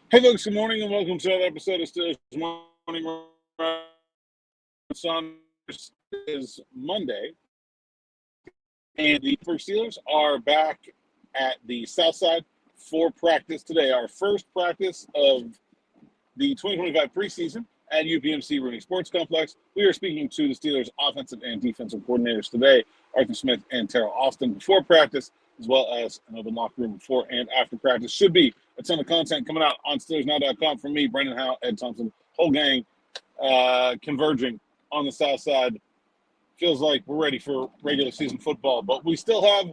Hey, folks, good morning and welcome to another episode of Steelers Morning Run. Saunders is Monday, and the Pittsburgh Steelers are back at the South Side for practice today. Our first practice of the 2025 preseason at UPMC Rooney Sports Complex. We are speaking to the Steelers' offensive and defensive coordinators today, Arthur Smith and Terrell Austin, before practice, as well as an open locker room before and after practice. Should be a ton of content coming out on SteelersNow.com from me, Brendan Howe, Ed Thompson, whole gang converging on the South Side. Feels like we're ready for regular season football, but we still have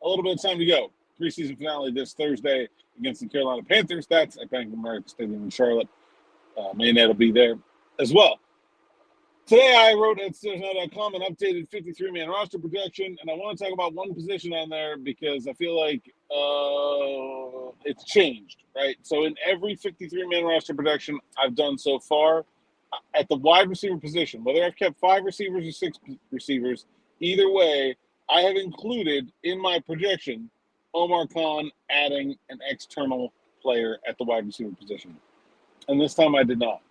a little bit of time to go. Preseason finale this Thursday against the Carolina Panthers. That's at Bank of America Stadium in Charlotte. Maynette will be there as well. Today I wrote at SteelersNow.com an updated 53-man roster projection, and I want to talk about one position on there because I feel like it's changed, right? So in every 53-man roster projection I've done so far, at the wide receiver position, whether I've kept 5 receivers or 6 receivers, either way, I have included in my projection Omar Khan adding an external player at the wide receiver position. And this time I did not.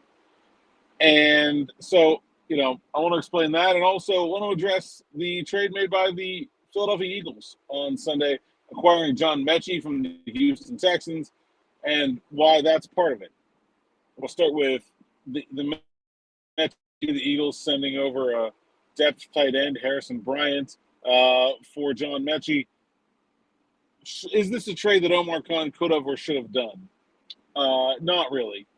And so, I want to explain that and also want to address the trade made by the Philadelphia Eagles on Sunday, acquiring John Metchie from the Houston Texans and why that's part of it. We'll start with the Metchie, the Eagles sending over a depth tight end, Harrison Bryant, for John Metchie. Is this a trade that Omar Khan could have or should have done? Not really.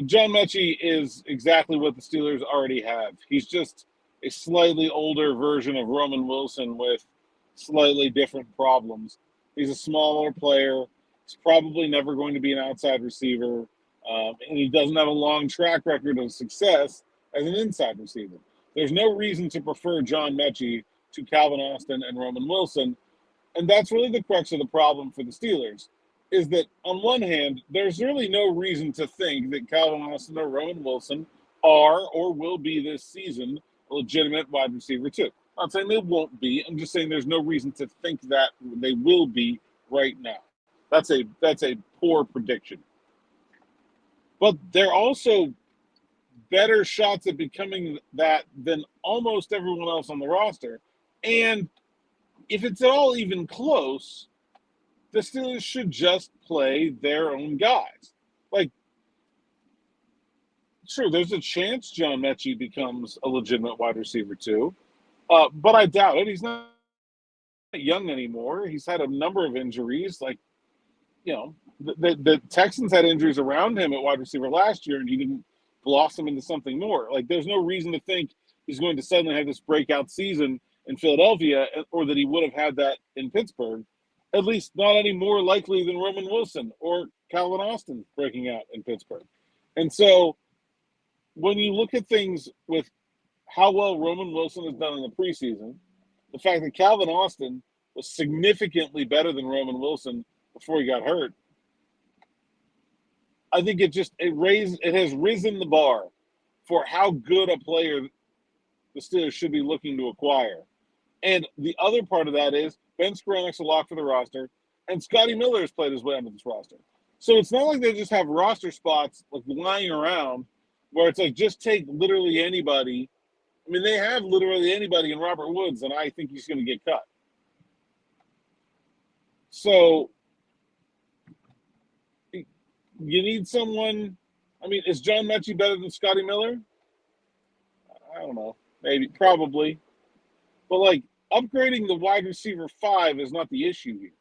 John Metchie is exactly what the Steelers already have. He's just a slightly older version of Roman Wilson with slightly different problems. He's a smaller player. He's probably never going to be an outside receiver, and he doesn't have a long track record of success as an inside receiver. There's no reason to prefer John Metchie to Calvin Austin and Roman Wilson, and that's really the crux of the problem for the Steelers. Is that on one hand, there's really no reason to think that Calvin Austin or Roman Wilson are or will be this season a legitimate wide receiver too. I'm not saying they won't be. I'm just saying there's no reason to think that they will be right now. That's a poor prediction. But they're also better shots at becoming that than almost everyone else on the roster. And if it's at all even close, the Steelers should just play their own guys. Like, sure, there's a chance John Metchie becomes a legitimate wide receiver too, but I doubt it. He's not young anymore. He's had a number of injuries. The Texans had injuries around him at wide receiver last year, and he didn't blossom into something more. Like, there's no reason to think he's going to suddenly have this breakout season in Philadelphia, or that he would have had that in Pittsburgh. At least not any more likely than Roman Wilson or Calvin Austin breaking out in Pittsburgh. And so when you look at things with how well Roman Wilson has done in the preseason, the fact that Calvin Austin was significantly better than Roman Wilson before he got hurt, I think it has risen the bar for how good a player the Steelers should be looking to acquire. And the other part of that is Ben Skowronek's a lock for the roster, and Scotty Miller has played his way onto this roster. So it's not like they just have roster spots like lying around where it's like just take literally anybody. I mean, they have literally anybody in Robert Woods, and I think he's going to get cut. So you need someone. I mean, is John Metchie better than Scotty Miller? I don't know. Maybe, probably. But like, upgrading the wide receiver 5 is not the issue here.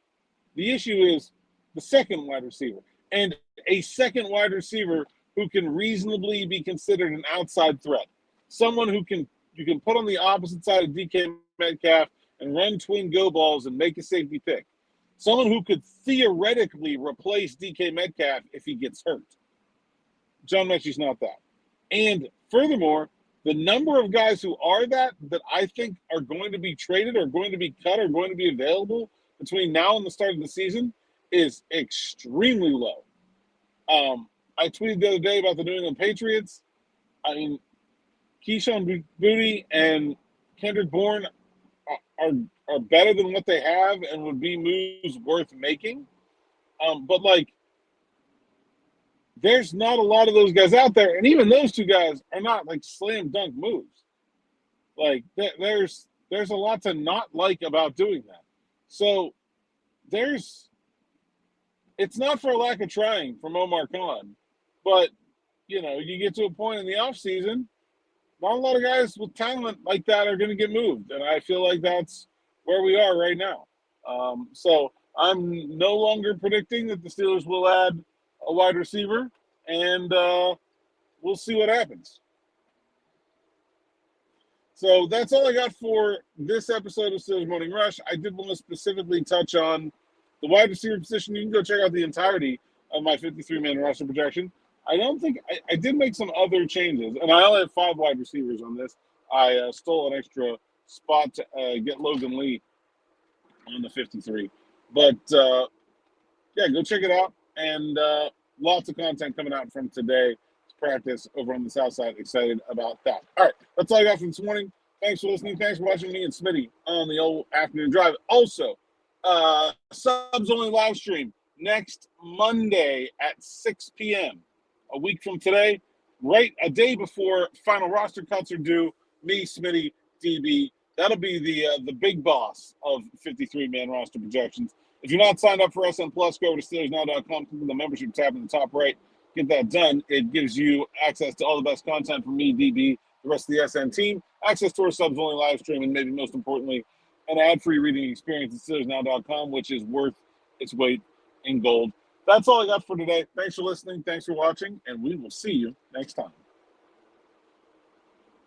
The issue is the second wide receiver, and a second wide receiver who can reasonably be considered an outside threat. Someone who you can put on the opposite side of DK Metcalf and run twin go balls and make a safety pick. Someone who could theoretically replace DK Metcalf if he gets hurt. John Metchie's not that. And furthermore, the number of guys who are that I think are going to be traded or going to be cut or going to be available between now and the start of the season is extremely low. I tweeted the other day about the New England Patriots. I mean, Keyshawn Boutte and Kendrick Bourne are better than what they have and would be moves worth making. But like, there's not a lot of those guys out there, and even those two guys are not like slam dunk moves. Like there's a lot to not like about doing that. So it's not for a lack of trying from Omar Khan, but you get to a point in the offseason, not a lot of guys with talent like that are going to get moved, and I feel like that's where we are right now. So I'm no longer predicting that the Steelers will add a wide receiver, and we'll see what happens. So that's all I got for this episode of Steelers Morning Rush. I did want to specifically touch on the wide receiver position. You can go check out the entirety of my 53-man roster projection. I don't think I did make some other changes, and I only have 5 wide receivers on this. I stole an extra spot to get Logan Lee on the 53. But yeah, go check it out, and lots of content coming out from today's practice over on the South Side. Excited about that. All right, that's all I got for this morning. Thanks for listening. Thanks for watching me and Smitty on the old afternoon drive. Also, subs only live stream next Monday at 6 p.m. a week from today, right a day before final roster cuts are due. Me, Smitty, DB. That'll be the big boss of 53-man roster projections. If you're not signed up for SN Plus, go over to SteelersNow.com, click on the membership tab in the top right. Get that done. It gives you access to all the best content from me, DB, the rest of the SN team, access to our subs only live stream, and maybe most importantly, an ad-free reading experience at SteelersNow.com, which is worth its weight in gold. That's all I got for today. Thanks for listening. Thanks for watching, and we will see you next time.